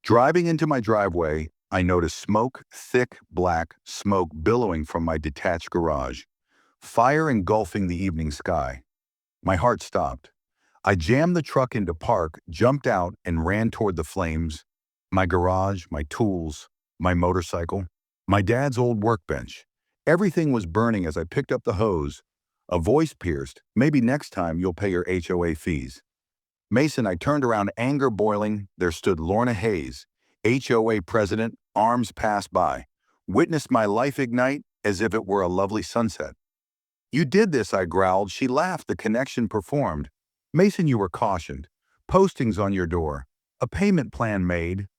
Driving into my driveway, I noticed smoke, thick, black smoke billowing from my detached garage, fire engulfing the evening sky. My heart stopped. I jammed the truck into park, jumped out, and ran toward the flames. My garage, my tools, my motorcycle, my dad's old workbench. Everything was burning as I picked up the hose. A voice pierced, "Maybe next time you'll pay your HOA fees." Mason, I turned around, anger boiling. There stood Lorna Hayes, HOA president, arms passed by. Witnessed my life ignite as if it were a lovely sunset. "You did this," I growled. She laughed. "The connection performed. Mason, you were cautioned. Postings on your door. A payment plan made."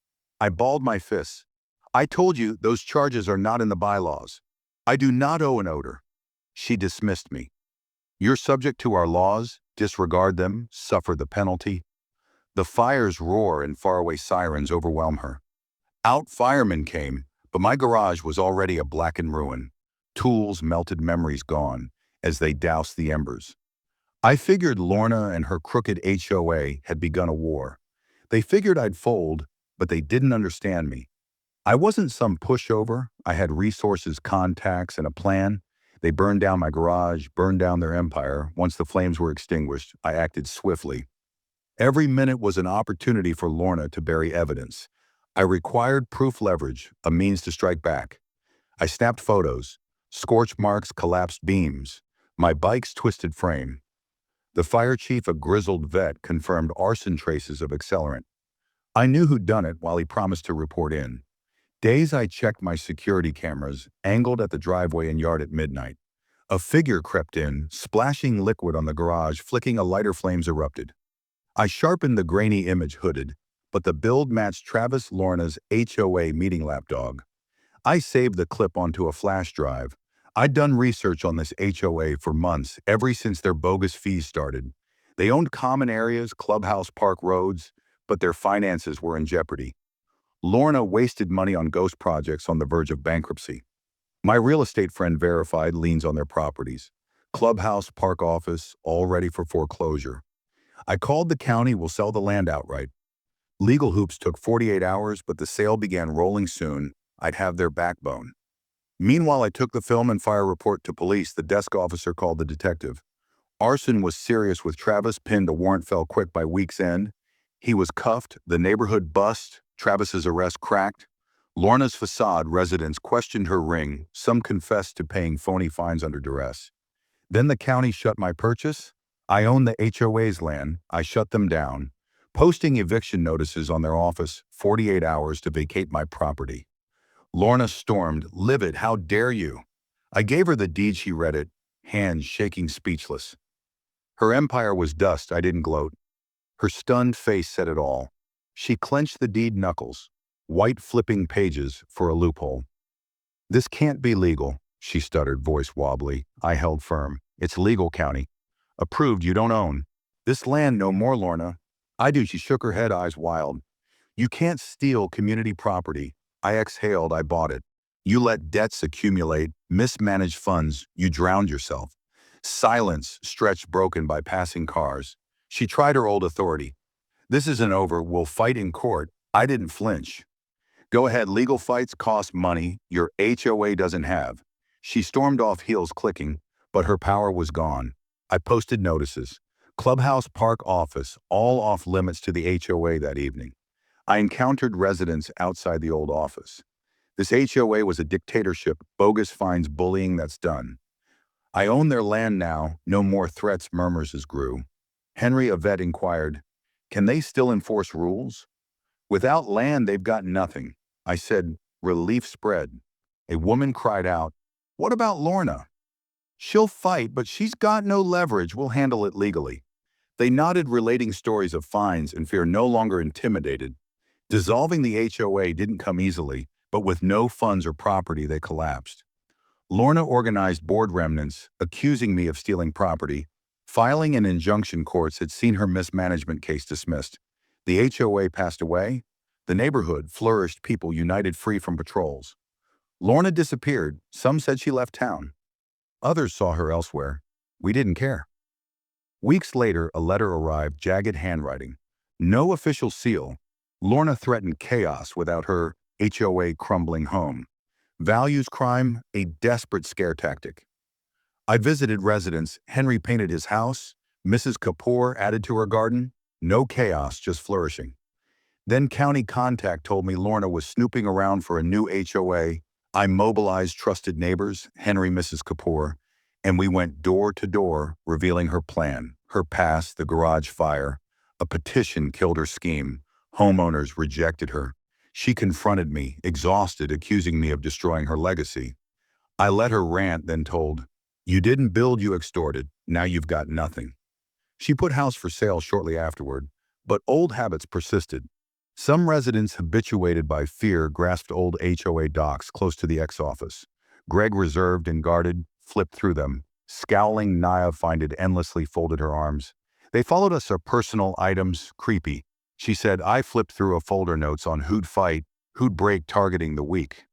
I balled my fists. "I told you those charges are not in the bylaws. I do not owe an odor." She dismissed me. "You're subject to our laws. Disregard them, suffer the penalty." The fires roar and faraway sirens overwhelm her. Out firemen came, but my garage was already a blackened ruin. Tools, melted memories gone, as they doused the embers. I figured Lorna and her crooked HOA had begun a war. They figured I'd fold, but they didn't understand me. I wasn't some pushover. I had resources, contacts, and a plan. They burned down my garage, burned down their empire. Once the flames were extinguished, I acted swiftly. Every minute was an opportunity for Lorna to bury evidence. I required proof leverage, a means to strike back. I snapped photos, scorch marks, collapsed beams, my bike's twisted frame. The fire chief, a grizzled vet, confirmed arson traces of accelerant. I knew who'd done it while he promised to report in. Days I checked my security cameras, angled at the driveway and yard at midnight. A figure crept in, splashing liquid on the garage, flicking a lighter. Flames erupted. I sharpened the grainy image, hooded, but the build matched Travis Lorna's HOA meeting lapdog. I saved the clip onto a flash drive. I'd done research on this HOA for months, ever since their bogus fees started. They owned common areas, clubhouse, park roads, but their finances were in jeopardy. Lorna wasted money on ghost projects on the verge of bankruptcy. My real estate friend verified liens on their properties. Clubhouse, park office, all ready for foreclosure. I called the county. "Will sell the land outright." Legal hoops took 48 hours, but the sale began rolling soon. I'd have their backbone. Meanwhile, I took the film and fire report to police. The desk officer called the detective. Arson was serious with Travis pinned. A warrant fell quick by week's end. He was cuffed, the neighborhood bust, Travis's arrest cracked. Lorna's facade residents questioned her ring. Some confessed to paying phony fines under duress. Then the county shut my purchase. I own the HOA's land. I shut them down, posting eviction notices on their office, 48 hours to vacate my property. Lorna stormed, livid. "How dare you?" I gave her the deed. She read it, hands shaking, speechless. Her empire was dust. I didn't gloat. Her stunned face said it all. She clenched the deed knuckles, white flipping pages for a loophole. "This can't be legal," she stuttered, voice wobbly. I held firm. "It's legal, county. Approved. You don't own this land no more, Lorna." "I do." She shook her head, eyes wild. "You can't steal community property." I exhaled. "I bought it. You let debts accumulate, mismanaged funds. You drowned yourself." Silence, stretched broken by passing cars. She tried her old authority. "This isn't over. We'll fight in court." I didn't flinch. "Go ahead. Legal fights cost money your HOA doesn't have." She stormed off, heels clicking, but her power was gone. I posted notices. Clubhouse, park, office, all off limits to the HOA that evening. I encountered residents outside the old office. This HOA was a dictatorship, bogus fines, bullying. That's done. I own their land now. No more threats. Murmurs grew. Henry, a vet, inquired, "Can they still enforce rules?" "Without land, they've got nothing." I said. Relief spread. A woman cried out, "What about Lorna?" "She'll fight, but she's got no leverage. We'll handle it legally." They nodded, relating stories of fines and fear, no longer intimidated. Dissolving the HOA didn't come easily, but with no funds or property, they collapsed. Lorna organized board remnants, accusing me of stealing property. Filing an injunction, courts had seen her mismanagement case dismissed. The HOA passed away. The neighborhood flourished, people united, free from patrols. Lorna disappeared. Some said she left town. Others saw her elsewhere. We didn't care. Weeks later, a letter arrived, jagged handwriting. No official seal, Lorna threatened chaos without her HOA crumbling home. Values crime, a desperate scare tactic. I visited residents. Henry painted his house. Mrs. Kapoor added to her garden. No chaos, just flourishing. Then county contact told me Lorna was snooping around for a new HOA. I mobilized trusted neighbors, Henry, Mrs. Kapoor, and we went door to door, revealing her plan, her past, the garage fire. A petition killed her scheme. Homeowners rejected her. She confronted me, exhausted, accusing me of destroying her legacy. I let her rant, then told, "You didn't build, you extorted. Now you've got nothing." She put house for sale shortly afterward, but old habits persisted. Some residents, habituated by fear, grasped old HOA docs close to the ex-office. Greg, reserved and guarded, flipped through them. Scowling, Naya finded endlessly folded her arms. They followed us our personal items, creepy. She said, I flipped through a folder notes on who'd fight, who'd break, targeting the weak.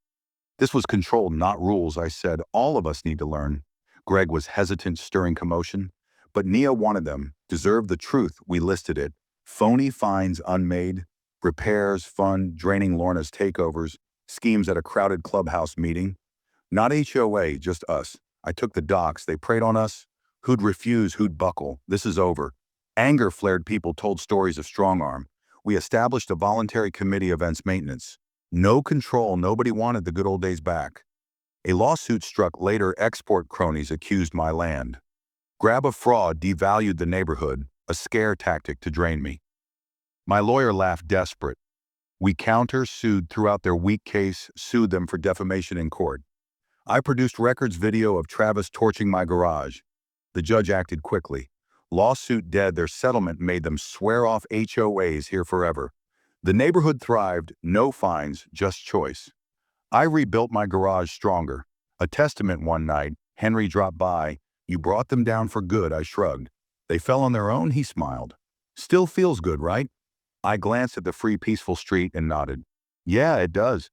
This was control, not rules, I said. All of us need to learn. Greg was hesitant, stirring commotion. But Nia wanted them, deserved the truth. We listed it. Phony fines unmade, repairs, fun, draining Lorna's takeovers, schemes at a crowded clubhouse meeting. Not HOA, just us. I took the docs. They preyed on us. Who'd refuse, who'd buckle. This is over. Anger flared. People told stories of strong arm. We established a voluntary committee, events maintenance. No control, nobody wanted the good old days back. A lawsuit struck later. Export cronies accused my land. Grab a fraud devalued the neighborhood, a scare tactic to drain me. My lawyer laughed, desperate. We counter-sued throughout their weak case, sued them for defamation in court. I produced records video of Travis torching my garage. The judge acted quickly. Lawsuit dead, their settlement made them swear off HOAs here forever. The neighborhood thrived, no fines, just choice. I rebuilt my garage stronger. A testament one night, Henry dropped by. You brought them down for good, I shrugged. They fell on their own, he smiled. Still feels good, right? I glanced at the free, peaceful street and nodded. Yeah, it does.